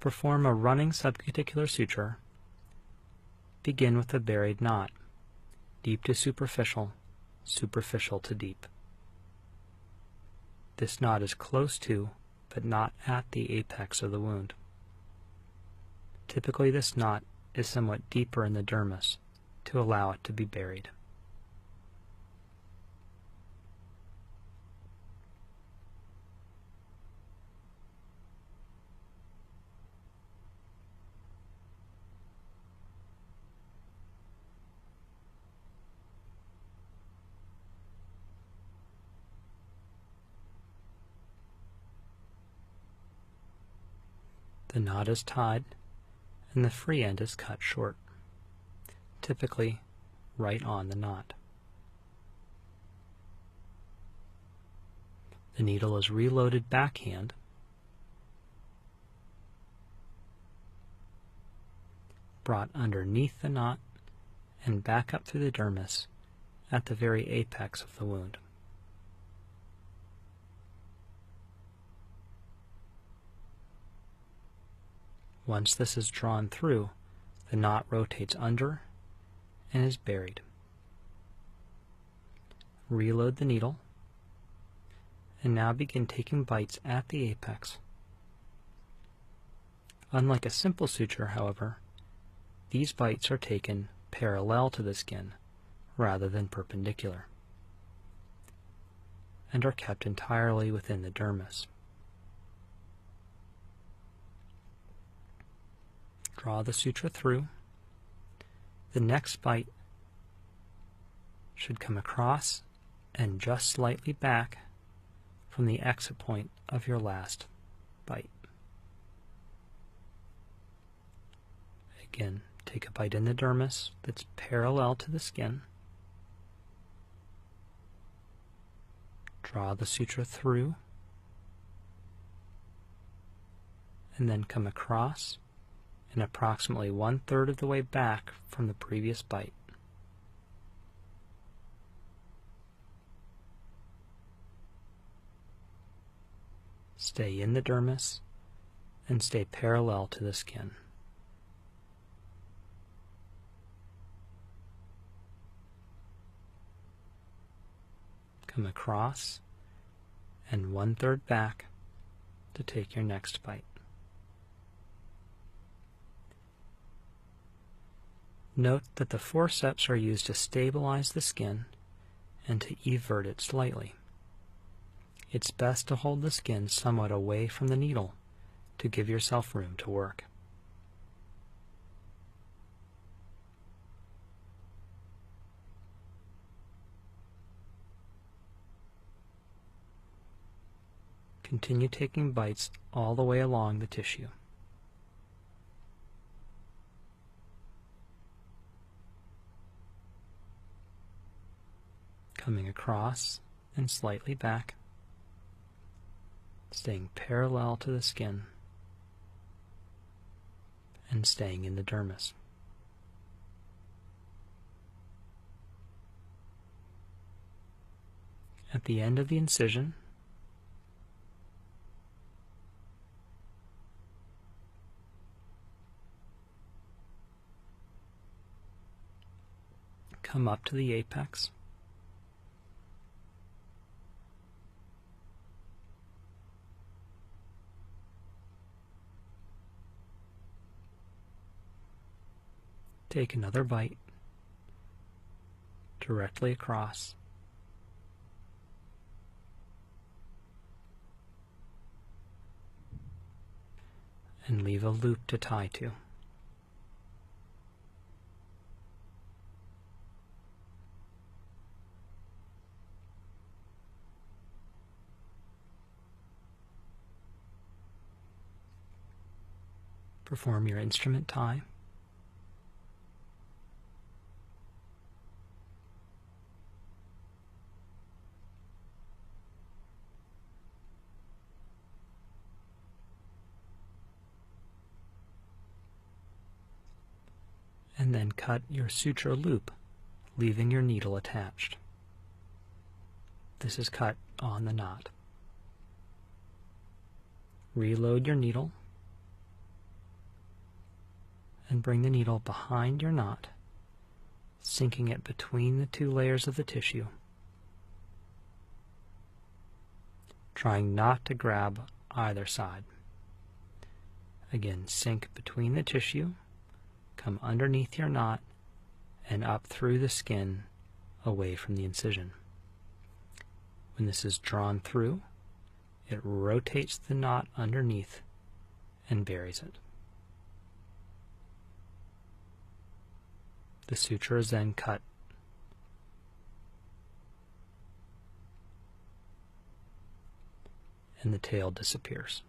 perform a running subcuticular suture, begin with a buried knot, deep to superficial, superficial to deep. This knot is close to, but not at the apex of the wound. Typically this knot is somewhat deeper in the dermis to allow it to be buried. The knot is tied and the free end is cut short, typically right on the knot. The needle is reloaded backhand, brought underneath the knot and back up through the dermis at the very apex of the wound. Once this is drawn through, the knot rotates under and is buried. Reload the needle, and now begin taking bites at the apex. Unlike a simple suture, however, these bites are taken parallel to the skin rather than perpendicular, and are kept entirely within the dermis. Draw the suture through. The next bite should come across and just slightly back from the exit point of your last bite. Again, take a bite in the dermis that's parallel to the skin. Draw the suture through, and then come across and approximately 1/3 of the way back from the previous bite. Stay in the dermis and stay parallel to the skin. Come across and 1/3 back to take your next bite. Note that the forceps are used to stabilize the skin and to evert it slightly. It's best to hold the skin somewhat away from the needle to give yourself room to work. Continue taking bites all the way along the tissue. Coming across and slightly back, staying parallel to the skin, and staying in the dermis. At the end of the incision, come up to the apex, take another bite directly across, and leave a loop to tie to. Perform your instrument tie. And then cut your suture loop, leaving your needle attached. This is cut on the knot. Reload your needle, and bring the needle behind your knot, sinking it between the two layers of the tissue, trying not to grab either side. Again, sink between the tissue, come underneath your knot, and up through the skin away from the incision. When this is drawn through, it rotates the knot underneath and buries it. The suture is then cut and the tail disappears.